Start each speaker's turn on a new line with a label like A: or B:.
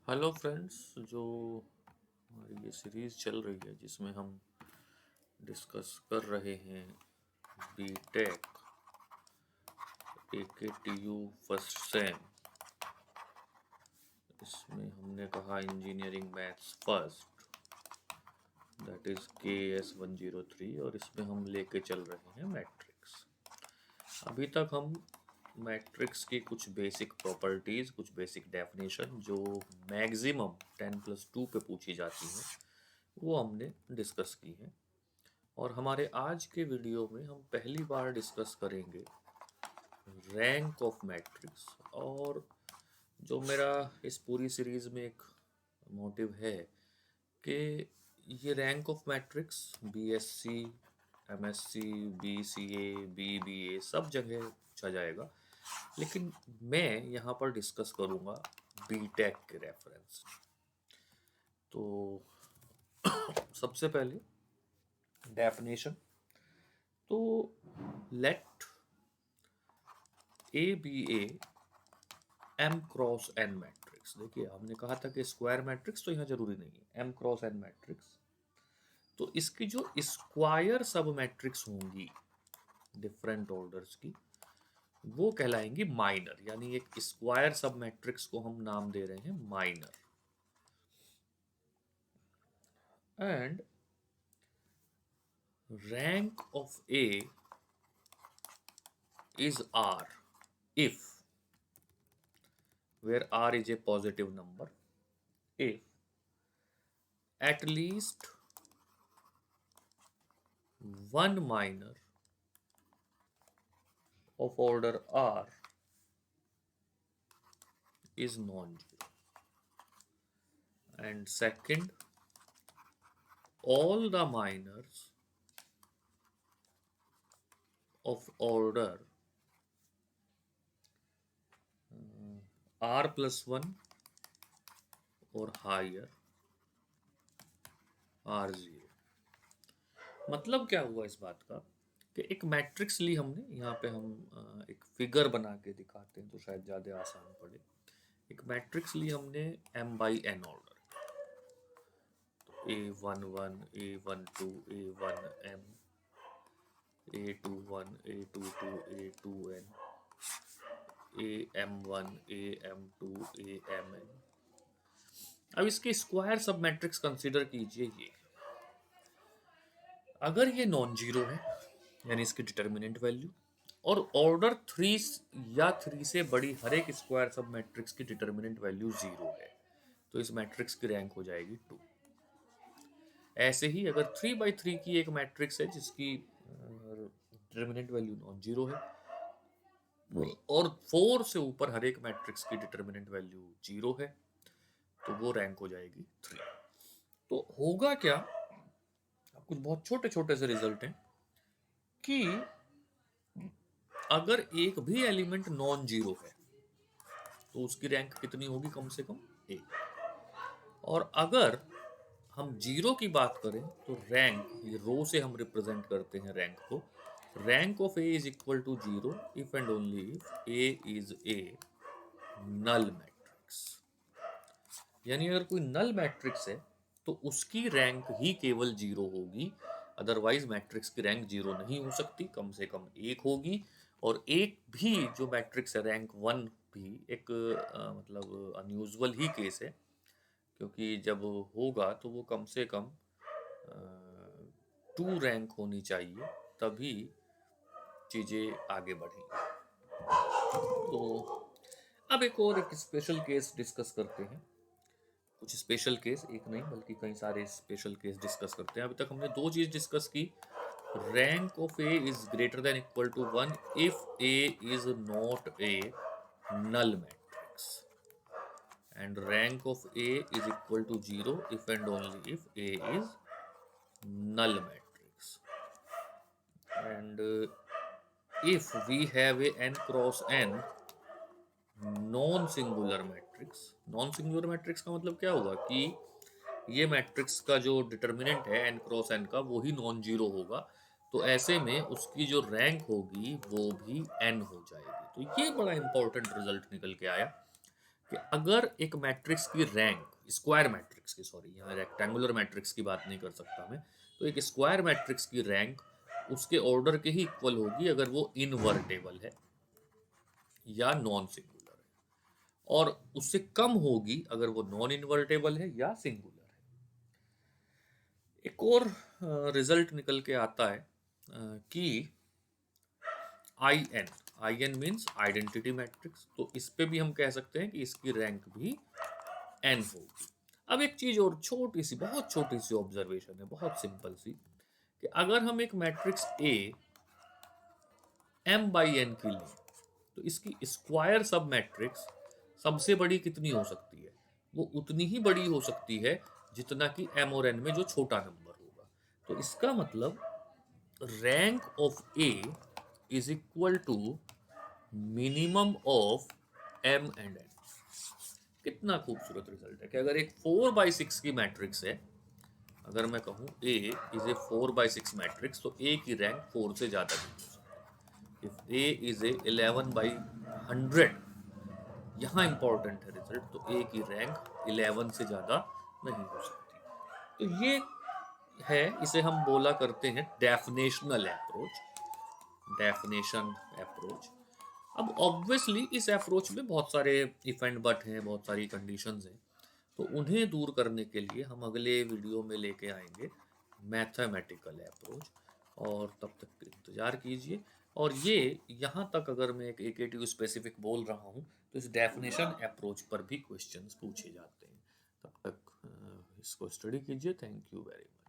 A: Hello friends. जो हमारी ये सीरीज़ चल रही है जिसमें हम डिस्कस कर रहे हैं बीटेक AKTU फर्स्ट सेम। इसमें हमने कहा engineering maths first, that is KS 103, और इसमें हम लेके चल रहे हैं मैट्रिक्स। अभी तक हम मैट्रिक्स की कुछ बेसिक प्रॉपर्टीज़, कुछ बेसिक डेफिनेशन जो मैक्सिमम 10+2 पे पूछी जाती हैं, वो हमने डिस्कस की हैं। और हमारे आज के वीडियो में हम पहली बार डिस्कस करेंगे रैंक ऑफ मैट्रिक्स। और जो मेरा इस पूरी सीरीज़ में एक मोटिव है कि ये rank of matrix BSc, MSc, BCA, BBA सब जगह पूछा जाएगा, लेकिन मैं यहाँ पर डिस्कस करूँगा बीटेक के रेफरेंस। तो सबसे पहले डेफिनेशन, तो let A be a m cross n matrix. देखिए, हमने कहा था कि स्क्वायर मैट्रिक्स तो यहाँ जरूरी नहीं है, एम क्रॉस एन मैट्रिक्स। तो इसकी जो स्क्वायर सब मैट्रिक्स होंगी डिफरेंट ऑर्डर्स की, वो कहलाएंगी माइनर। यानी एक स्क्वायर सब मैट्रिक्स को हम नाम दे रहे हैं minor. And rank of A is R if, where R is a positive number, if at least one minor of order R is non-zero. And second, all the minors of order R+1 और higher R0। मतलब क्या हुआ इस बात का कि एक matrix ली हमने, यहाँ पे हम एक फिगर बना के दिखाते हैं तो शायद ज़्यादा आसान पड़े। एक मैट्रिक्स ली हमने m/n order, A11, A12, A1m, A21, A22, A2n, AM1, AM2, AMn। अब इसके स्क्वायर सब मैट्रिक्स कंसीडर कीजिए। ये अगर ये नॉन जीरो है, यानी इसकी डिटर्मिनेंट वैल्यू, और ऑर्डर 3 या 3 से बड़ी हर एक स्क्वायर सब मैट्रिक्स की डिटर्मिनेंट वैल्यू 0 है, तो इस मैट्रिक्स की रैंक हो जाएगी 2। ऐसे ही अगर 3/3 की एक मैट्रिक्स है जिसकी डिटर्मिनेंट वैल्यू नॉन जीरो है, और 4 से ऊपर हर एक मैट्रिक्स की डिटर्मिनेंट वैल्यू 0 है, तो वो रैंक हो जाएगी 3। तो होगा क्या, कुछ बहुत छोटे छोटे से रिजल्ट हैं कि अगर एक भी एलिमेंट नॉन जीरो है तो उसकी रैंक कितनी होगी, कम से कम 1। और अगर हम जीरो की बात करें तो रैंक, ये रो से हम रिप्रेजेंट करते हैं रैंक को, rank of A is equal to 0 if and only if A is a null matrix. यानी अगर कोई नल मैट्रिक्स है तो उसकी रैंक ही केवल 0 होगी, अदरवाइज मैट्रिक्स की रैंक 0 नहीं हो सकती, कम से कम 1 होगी। और एक भी जो मैट्रिक्स है रैंक 1 भी एक मतलब अनयूजुअल ही केस है, क्योंकि जब होगा तो वो कम से कम 2 रैंक होनी चाहिए, तभी चीज़ें आगे बढ़ेंगी। तो अब एक स्पेशल केस डिस्कस करते हैं। कुछ स्पेशल केस, एक नहीं बल्कि कई सारे स्पेशल केस डिस्कस करते हैं। अभी तक हमने 2 चीज़ डिस्कस की, rank of A is greater than equal to 1 if A is not a null matrix, and rank of A is equal to 0 if and only if A is null matrix. And if we have a n cross n non singular matrix, non singular matrix का मतलब क्या होगा कि ये matrix का जो determinant है n cross n का, वो ही नॉन जीरो होगा, तो ऐसे में उसकी जो रैंक होगी वो भी n हो जाएगी। तो ये बड़ा इंपॉर्टेंट रिजल्ट निकल के आया कि कि अगर एक मैट्रिक्स की रैंक, स्क्वायर मैट्रिक्स की, सॉरी यहाँ रेक्टेंगुलर मैट्रिक्स की बात नहीं कर सकता मैं, तो एक स्क्वायर मैट्रिक्स की रैंक उसके ऑर्डर के ही इक्वल होगी अगर वो इनवर्टेबल है या नॉन सिंगुलर है, और उससे कम होगी अगर वो नॉन इन्वर्टेबल है या सिंगुलर है। एक और रिजल्ट निकल के आता है कि I n means identity matrix, तो इस पे भी हम कह सकते हैं कि इसकी रैंक भी एन होगी। अब एक चीज और, छोटी सी, बहुत छोटी सी ऑब्जर्वेशन है, बहुत सिंपल सी, कि अगर हम एक matrix A m by n की लें तो इसकी स्क्वायर सब मैट्रिक्स सबसे बड़ी कितनी हो सकती है? वो उतनी ही बड़ी हो सकती है जितना कि m और n में जो छोटा नंबर होगा। तो इसका मतलब rank of A is equal to minimum of m and n। कितना खूबसूरत रिजल्ट है कि अगर एक 4/6 की मैट्रिक्स है, अगर मैं कहूं A इज ए 4/6 मैट्रिक्स, तो A की रैंक 4 से ज्यादा नहीं हो सकती। इफ A इज ए 11/100, यहाँ इंपॉर्टेंट है रिजल्ट, तो A की रैंक 11 से ज्यादा नहीं हो सकती। तो ये है, इसे हम बोला करते हैं डेफिनेशनल अप्रोच, डेफिनेशन अप्रोच। अब ऑब्वियसली इस अप्रोच में बहुत सारे इफ एंड बट हैं, बहुत सारी कंडीशंस हैं, तो उन्हें दूर करने के लिए हम अगले वीडियो में लेके आएंगे मैथमेटिकल अप्रोच, और तब तक इंतज़ार कीजिए। और ये यहाँ तक अगर मैं एक एकेटीव स्पेसिफिक बोल रहा हूँ तो इस डेफिनेशन अप्रोच पर भी क्वेश्चंस पूछे जाते हैं। तब तक इसको स्टडी कीजिए। Thank you very much.